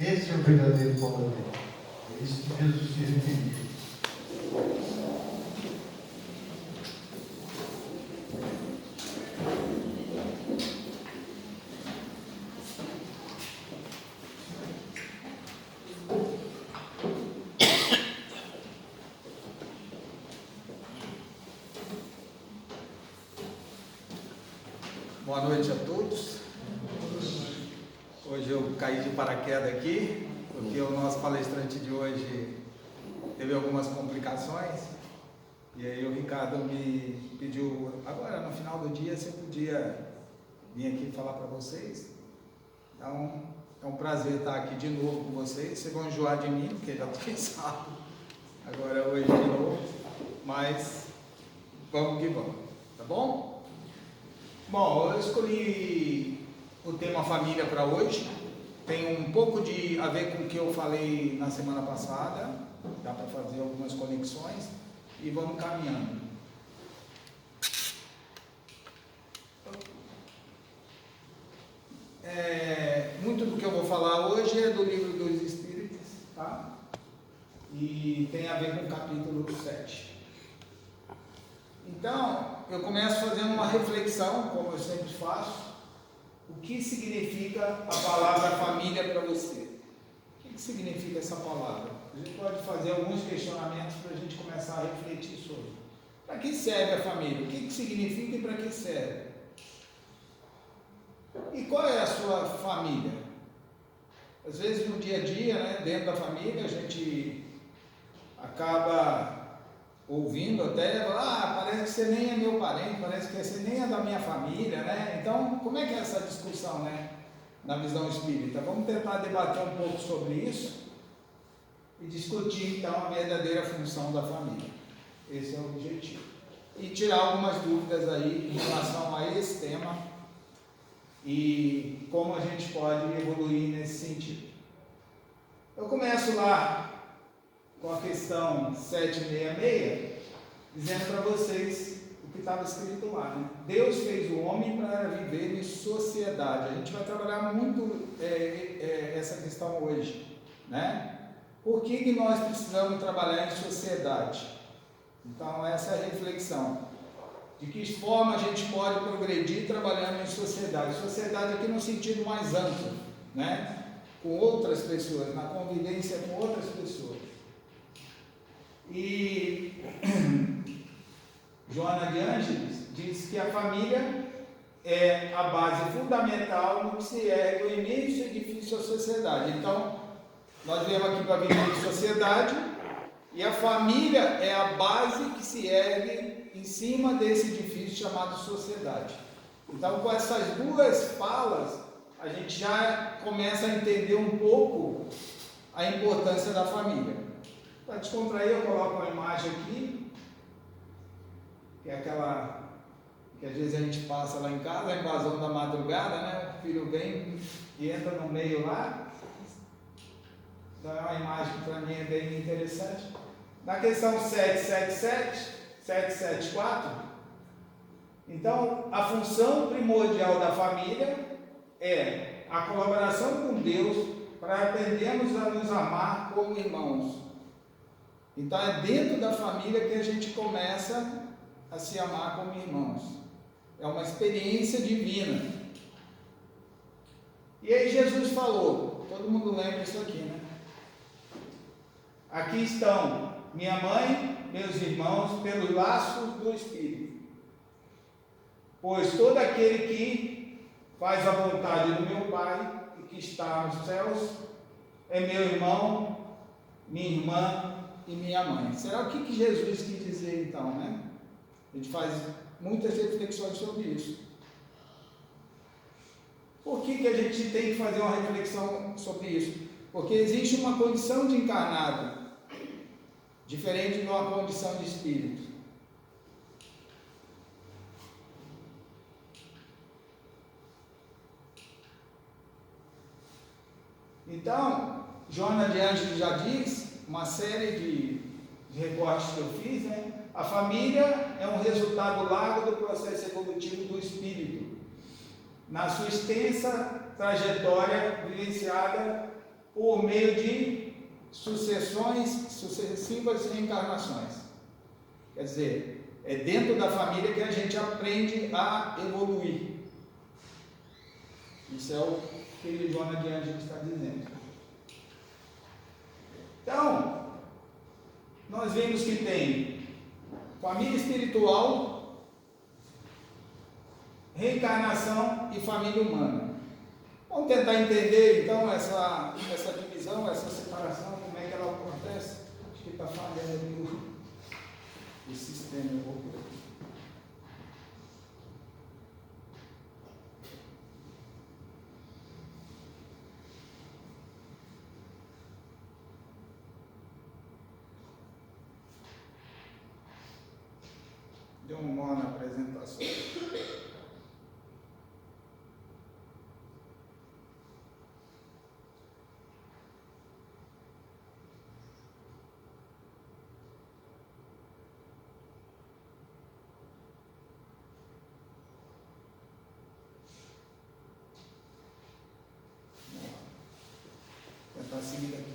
Esse é o verdadeiro pão da vida. É isso que Jesus se referiu. Boa noite a todos. Hoje eu caí de paraquedas aqui, porque o nosso palestrante de hoje teve algumas complicações. E aí o Ricardo me pediu, agora no final do dia, se eu podia vir aqui falar para vocês. Então, é um prazer estar aqui de novo com vocês. Vocês vão enjoar de mim, porque já estou cansado. Agora hoje de novo. Mas vamos que vamos, tá bom? Bom, eu escolhi o tema família para hoje. Tem um pouco a ver com o que eu falei na semana passada. Dá para fazer algumas conexões e vamos caminhando. Muito do que eu vou falar hoje é do livro dos Espíritos, tá? E tem a ver com o capítulo 7. Então, eu começo fazendo uma reflexão, como eu sempre faço. O que significa a palavra família para você? O que significa essa palavra? A gente pode fazer alguns questionamentos para a gente começar a refletir sobre. Para que serve a família? O que significa e para que serve? E qual é a sua família? Às vezes no dia a dia, né, dentro da família, a gente acaba ouvindo até, parece que você nem é meu parente, parece que você nem é da minha família, né? Então, como é que é essa discussão, né, na visão espírita? Vamos tentar debater um pouco sobre isso e discutir, então, a verdadeira função da família. Esse é o objetivo. E tirar algumas dúvidas aí em relação a esse tema e como a gente pode evoluir nesse sentido. Eu começo lá com a questão 766, dizendo para vocês o que estava escrito lá, né? Deus fez o homem para viver em sociedade. A gente vai trabalhar muito essa questão hoje, né? Por que nós precisamos trabalhar em sociedade? Então, essa é a reflexão. De que forma a gente pode progredir trabalhando em sociedade? Sociedade aqui no sentido mais amplo, né? Com outras pessoas, na convivência com outras pessoas. E Joana de Ângeles diz que a família é a base fundamental no que se ergue o imenso edifício da sociedade. Então, nós viemos aqui para viver em sociedade e a família é a base que se ergue em cima desse edifício chamado sociedade. Então, com essas duas falas, a gente já começa a entender um pouco a importância da família. Para descontrair, eu coloco uma imagem aqui, que é aquela que às vezes a gente passa lá em casa, a invasão da madrugada, né? O filho vem e entra no meio lá. Então é uma imagem que para mim é bem interessante. Na questão 774, então a função primordial da família é a colaboração com Deus para aprendermos a nos amar como irmãos. Então é dentro da família que a gente começa a se amar como irmãos. É uma experiência divina. E aí Jesus falou, todo mundo lembra isso aqui, né? Aqui estão minha mãe, meus irmãos, pelos laços do Espírito. Pois todo aquele que faz a vontade do meu Pai, e que está nos céus, é meu irmão, minha irmã e minha mãe. Será o que Jesus quis dizer então, né? A gente faz muitas reflexões sobre isso. Por que a gente tem que fazer uma reflexão sobre isso? Porque existe uma condição de encarnado, diferente de uma condição de espírito. Então, Joana de Ângeles já diz, uma série de recortes que eu fiz, né? A família é um resultado largo do processo evolutivo do espírito, na sua extensa trajetória vivenciada por meio de sucessivas reencarnações. Quer dizer, é dentro da família que a gente aprende a evoluir. Isso é o que Joana de Ângeles está dizendo. Então, nós vimos que tem família espiritual, reencarnação e família humana. Vamos tentar entender então essa divisão, essa separação, como é que ela acontece. Acho que está falhando ali o sistema. Eu vou por aqui. Deu um nó na apresentação. Tentar seguir aqui.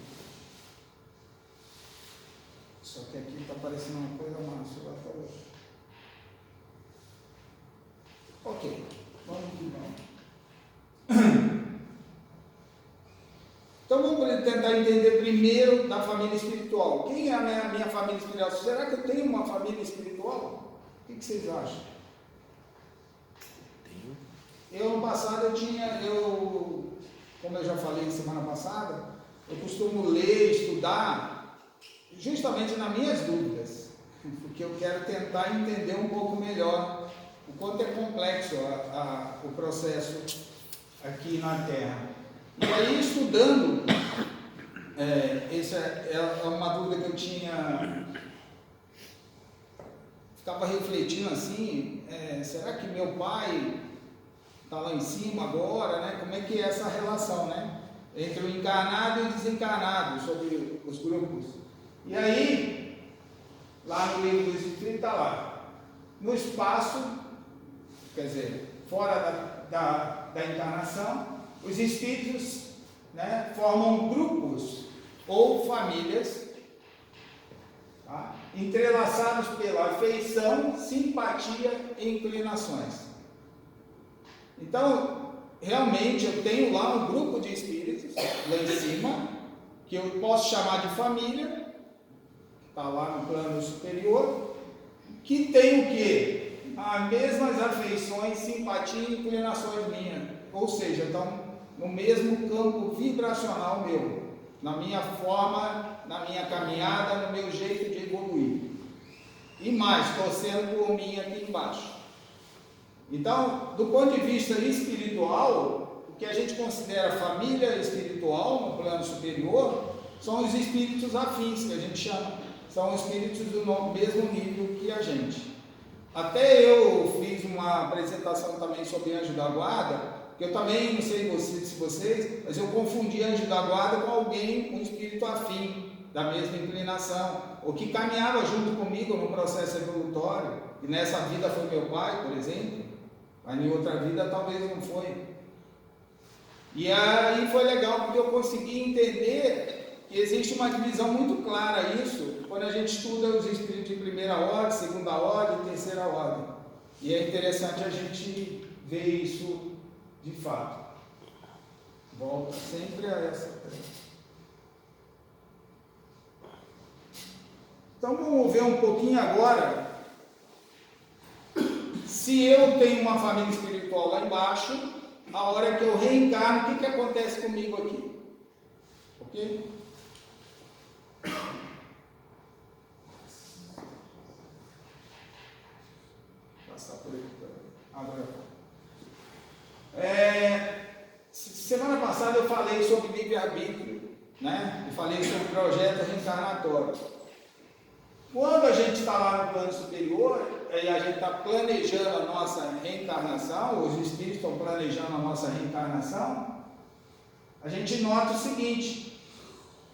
Só que aqui está parecendo uma coisa massa, lá está outra. Ok, vamos que vamos. Então vamos tentar entender primeiro da família espiritual. Quem é a minha família espiritual? Será que eu tenho uma família espiritual? O que vocês acham? Eu no passado como eu já falei semana passada, eu costumo ler, estudar, justamente nas minhas dúvidas, porque eu quero tentar entender um pouco melhor o quanto é complexo o processo aqui na Terra. E aí, estudando, essa é uma dúvida que eu tinha, ficava refletindo assim, será que meu pai está lá em cima agora, né? Como é que é essa relação, né? Entre o encarnado e o desencarnado, sobre os grupos. E aí, lá no livro dos Espíritos está lá, no espaço, quer dizer, fora da encarnação, os espíritos, né, formam grupos ou famílias, tá, entrelaçados pela afeição, simpatia e inclinações. Então, realmente eu tenho lá um grupo de espíritos, lá em cima, que eu posso chamar de família, está lá no plano superior, que tem o quê? As mesmas afeições, simpatia e inclinações minhas, ou seja, estão no mesmo campo vibracional meu, na minha forma, na minha caminhada, no meu jeito de evoluir. E mais, torcendo por mim aqui embaixo. Então, do ponto de vista espiritual, o que a gente considera família espiritual no plano superior são os espíritos afins, que a gente chama, são espíritos do mesmo nível que a gente. Até eu fiz uma apresentação também sobre anjo da guarda, que eu também, não sei se vocês, mas eu confundi anjo da guarda com alguém, um espírito afim, da mesma inclinação, ou que caminhava junto comigo no processo evolutório, e nessa vida foi meu pai, por exemplo, mas em outra vida talvez não foi. E aí foi legal, porque eu consegui entender que existe uma divisão muito clara isso, quando a gente estuda os espíritos de primeira ordem, segunda ordem e terceira ordem. E é interessante a gente ver isso de fato. Volta sempre a essa tela. Então vamos ver um pouquinho agora. Se eu tenho uma família espiritual lá embaixo, a hora que eu reencarno, o que acontece comigo aqui? Ok? Passar por aqui agora. Semana passada eu falei sobre livre-arbítrio, né? Eu falei sobre o projeto reencarnatório. Quando a gente está lá no plano superior, e a gente está planejando a nossa reencarnação, os espíritos estão planejando a nossa reencarnação, a gente nota o seguinte: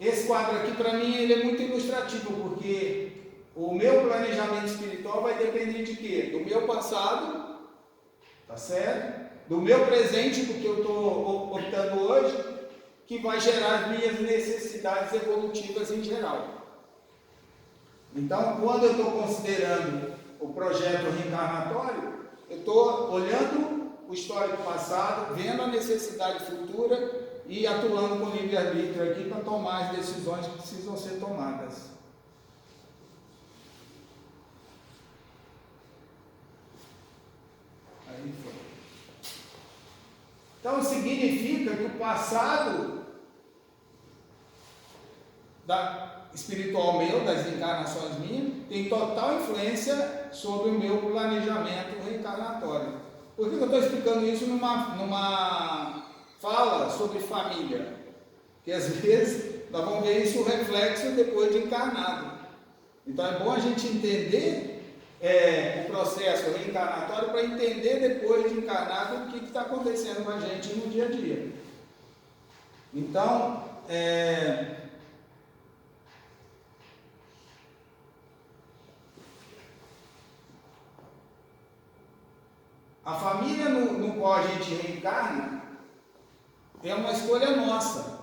esse quadro aqui para mim ele é muito ilustrativo, porque o meu planejamento espiritual vai depender de quê? Do meu passado, tá certo? Do meu presente, do que eu estou optando hoje, que vai gerar as minhas necessidades evolutivas em geral. Então, quando eu estou considerando o projeto reencarnatório, eu estou olhando o histórico passado, vendo a necessidade futura e atuando com livre-arbítrio aqui para tomar as decisões que precisam ser tomadas. Aí foi. Então significa que o passado espiritual meu, das encarnações minhas, tem total influência sobre o meu planejamento reencarnatório. Por que eu estou explicando isso numa fala sobre família? Porque às vezes nós vamos ver isso reflexo depois de encarnado. Então é bom a gente entender o processo reencarnatório para entender depois de encarnado o que está acontecendo com a gente no dia a dia. Então, a família no qual a gente reencarna é uma escolha nossa.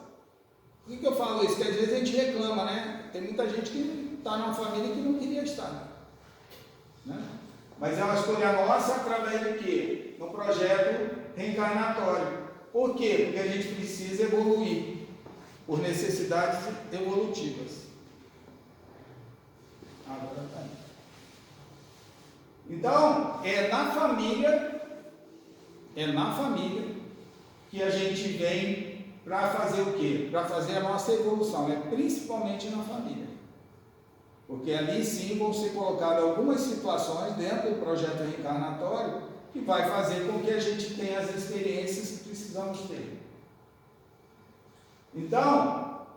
Por que eu falo isso? Porque às vezes a gente reclama, né? Tem muita gente que está numa família que não queria estar. Né? Mas é uma escolha nossa através de quê? No projeto reencarnatório. Por quê? Porque a gente precisa evoluir por necessidades evolutivas. Agora tá aí. Então, é na família que a gente vem para fazer o quê? Para fazer a nossa evolução, principalmente na família. Porque ali sim vão ser colocadas algumas situações dentro do projeto reencarnatório que vai fazer com que a gente tenha as experiências que precisamos ter. Então,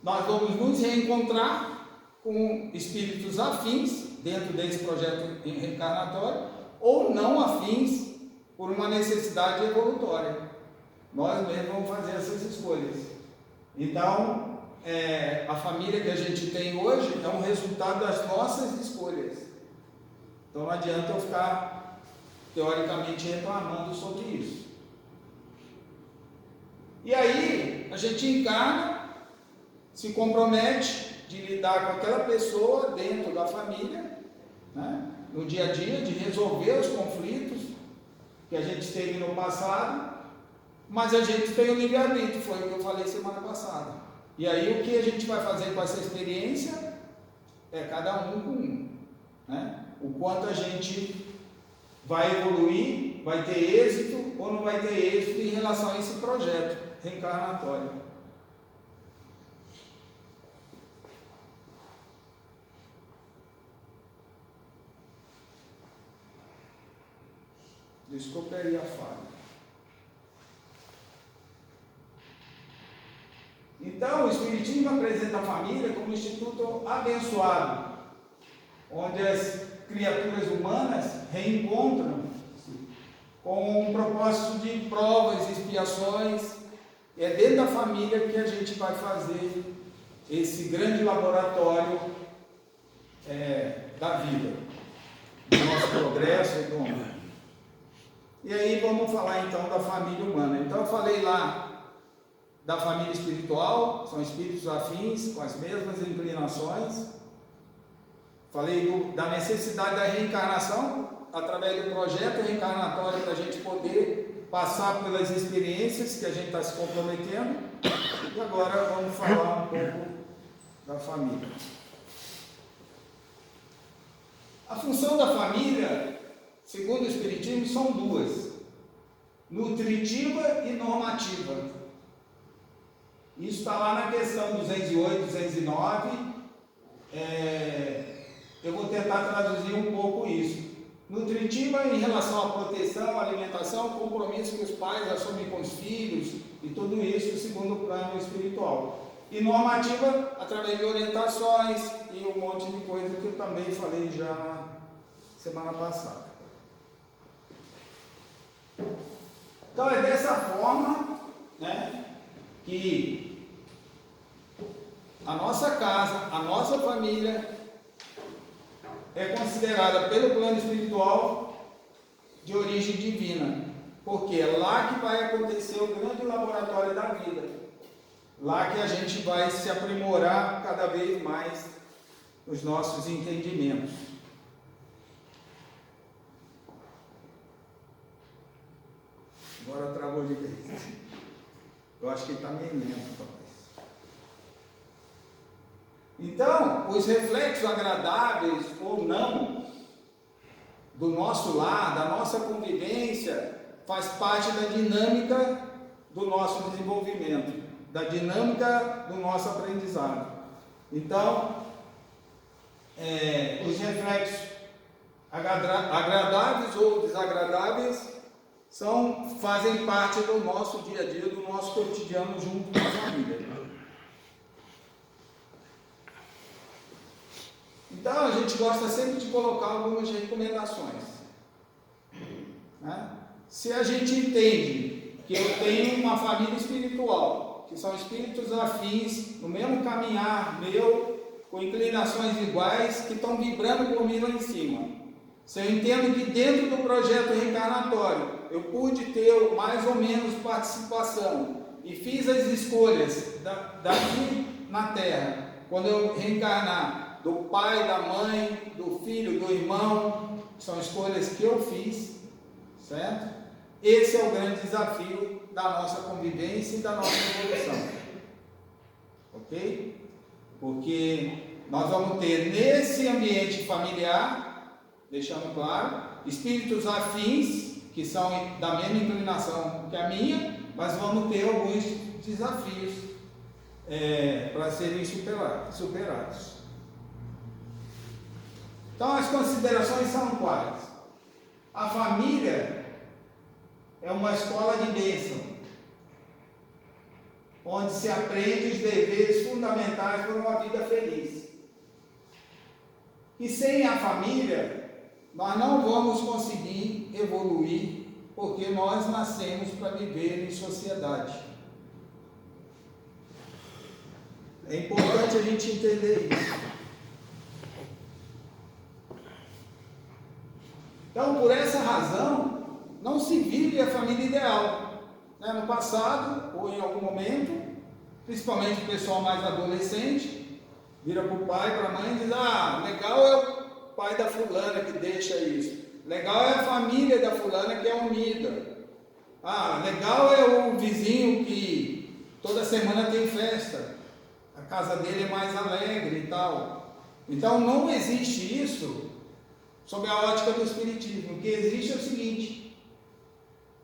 nós vamos nos reencontrar com espíritos afins dentro desse projeto reencarnatório ou não afins por uma necessidade evolutória. Nós mesmos vamos fazer essas escolhas. Então, a família que a gente tem hoje é um resultado das nossas escolhas. Então não adianta eu ficar teoricamente reclamando sobre isso. E aí a gente encarna, se compromete de lidar com aquela pessoa dentro da família, né, no dia a dia, de resolver os conflitos que a gente teve no passado, mas a gente tem o livre-arbítrio, foi o que eu falei semana passada. E aí o que a gente vai fazer com essa experiência é cada um com um, né? O quanto a gente vai evoluir, vai ter êxito ou não vai ter êxito em relação a esse projeto reencarnatório. Desculpe aí a falha. Então, o Espiritismo apresenta a família como um instituto abençoado, onde as criaturas humanas reencontram-se com um propósito de provas e expiações. É dentro da família que a gente vai fazer esse grande laboratório da vida, do nosso progresso econômico. E aí vamos falar então da família humana. Então eu falei lá da família espiritual, são espíritos afins, com as mesmas inclinações. Falei da necessidade da reencarnação, através do projeto reencarnatório, para a gente poder passar pelas experiências que a gente está se comprometendo. E agora vamos falar um pouco da família. A função da família, segundo o Espiritismo, são duas: nutritiva e normativa. Isso está lá na questão 208, 209. Eu vou tentar traduzir um pouco isso. Nutritiva em relação à proteção, alimentação, compromisso que os pais assumem com os filhos e tudo isso segundo o plano espiritual. E normativa através de orientações e um monte de coisa que eu também falei já na semana passada. Então é dessa forma, né, que a nossa casa, a nossa família é considerada pelo plano espiritual de origem divina. Porque é lá que vai acontecer o grande laboratório da vida. Lá que a gente vai se aprimorar cada vez mais nos nossos entendimentos. Agora travou de vez. Eu acho que está meio lento, talvez. Então, os reflexos agradáveis ou não do nosso lar, da nossa convivência, faz parte da dinâmica do nosso desenvolvimento, da dinâmica do nosso aprendizado. Então, os reflexos agradáveis ou desagradáveis fazem parte do nosso dia a dia, do nosso cotidiano junto com a família. Então a gente gosta sempre de colocar algumas recomendações, né? Se a gente entende que eu tenho uma família espiritual, que são espíritos afins, no mesmo caminhar meu, com inclinações iguais, que estão vibrando por mim lá em cima. Se eu entendo que dentro do projeto reencarnatório eu pude ter mais ou menos participação e fiz as escolhas daqui na Terra, quando eu reencarnar, do pai, da mãe, do filho, do irmão, são escolhas que eu fiz, certo? Esse é o grande desafio da nossa convivência e da nossa evolução, ok? Porque nós vamos ter nesse ambiente familiar, deixando claro, espíritos afins, que são da mesma inclinação que a minha, mas vamos ter alguns desafios para serem superados. Então as considerações são quais? A família é uma escola de bênção, onde se aprende os deveres fundamentais para uma vida feliz. E sem a família, nós não vamos conseguir evoluir, porque nós nascemos para viver em sociedade. É importante a gente entender isso. Então, por essa razão, não se vive a família ideal. No passado, ou em algum momento, principalmente o pessoal mais adolescente, vira para o pai, para a mãe e diz: legal é o pai da fulana que deixa isso. Legal é a família da fulana que é unida. Legal é o vizinho que toda semana tem festa. A casa dele é mais alegre e tal. Então, não existe isso sob a ótica do Espiritismo. O que existe é o seguinte: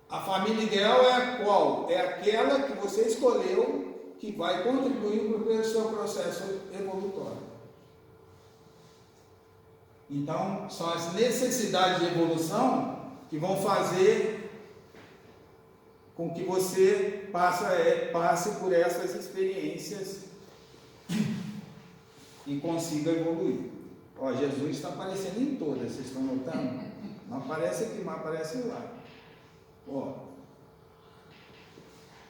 a família ideal é a qual? É aquela que você escolheu, que vai contribuir para o seu processo evolutório. Então, são as necessidades de evolução que vão fazer com que você passe por essas experiências e consiga evoluir. Jesus está aparecendo em todas, vocês estão notando? Não aparece aqui, mas aparece lá.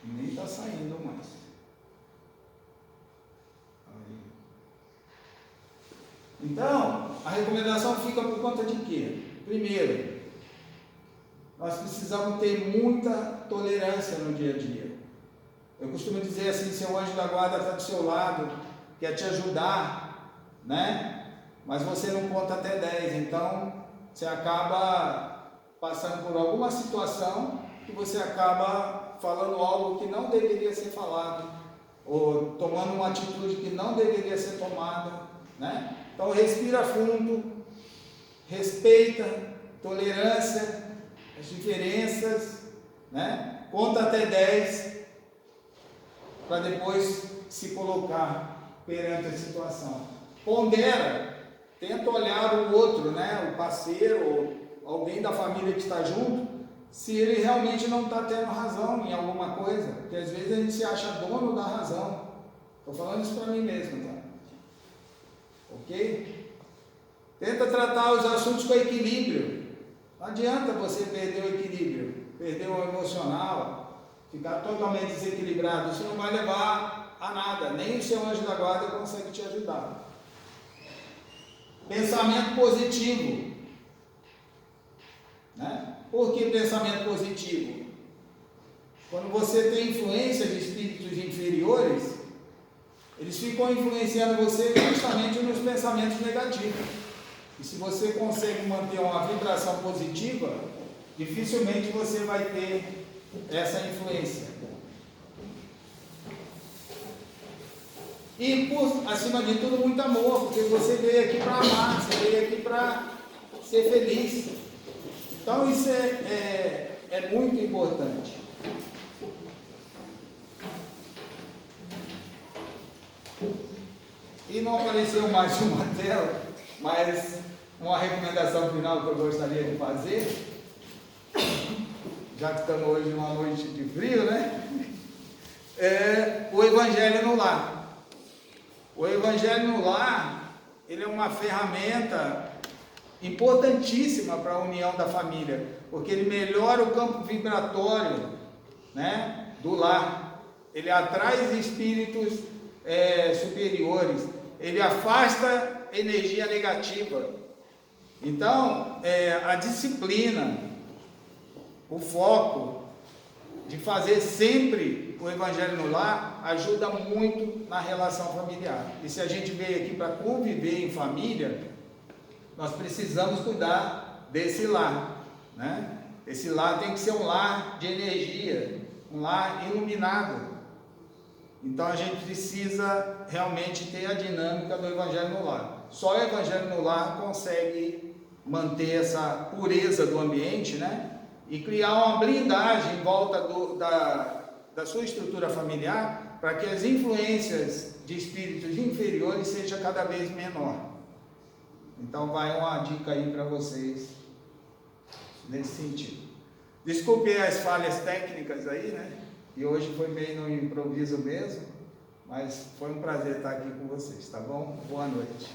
Nem está saindo mais. Então, a recomendação fica por conta de quê? Primeiro, nós precisamos ter muita tolerância no dia a dia. Eu costumo dizer assim: seu anjo da guarda está do seu lado, quer te ajudar, né? Mas você não conta até 10, então você acaba passando por alguma situação que você acaba falando algo que não deveria ser falado, ou tomando uma atitude que não deveria ser tomada, né? Então respira fundo, respeita, tolerância, as diferenças, né? Conta até 10, para depois se colocar perante a situação. Pondera. Tenta olhar o outro, né? O parceiro, ou alguém da família que está junto, se ele realmente não está tendo razão em alguma coisa, porque às vezes a gente se acha dono da razão. Estou falando isso para mim mesmo, tá? Ok? Tenta tratar os assuntos com equilíbrio. Não adianta você perder o equilíbrio, perder o emocional, ficar totalmente desequilibrado. Isso não vai levar a nada, nem o seu anjo da guarda consegue te ajudar. Pensamento positivo, né? Por que pensamento positivo? Quando você tem influência de espíritos inferiores, eles ficam influenciando você justamente nos pensamentos negativos. E se você consegue manter uma vibração positiva, dificilmente você vai ter essa influência. E por acima de tudo, muito amor, porque você veio aqui para amar, você veio aqui para ser feliz. Então isso é muito importante. E não apareceu mais uma tela, mas uma recomendação final que eu gostaria de fazer, já que estamos hoje numa noite de frio, né? É o Evangelho no Lar. O Evangelho no Lar, ele é uma ferramenta importantíssima para a união da família, porque ele melhora o campo vibratório, né, do lar. Ele atrai espíritos superiores, ele afasta energia negativa. Então, a disciplina, o foco de fazer sempre o Evangelho no Lar ajuda muito na relação familiar. E se a gente veio aqui para conviver em família, nós precisamos cuidar desse lar, né? Esse lar tem que ser um lar de energia, um lar iluminado. Então a gente precisa realmente ter a dinâmica do Evangelho no Lar. Só o Evangelho no Lar consegue manter essa pureza do ambiente, né? E criar uma blindagem em volta da sua estrutura familiar, para que as influências de espíritos inferiores sejam cada vez menor. Então vai uma dica aí para vocês nesse sentido. Desculpe as falhas técnicas aí, né? E hoje foi meio no improviso mesmo, mas foi um prazer estar aqui com vocês, tá bom? Boa noite.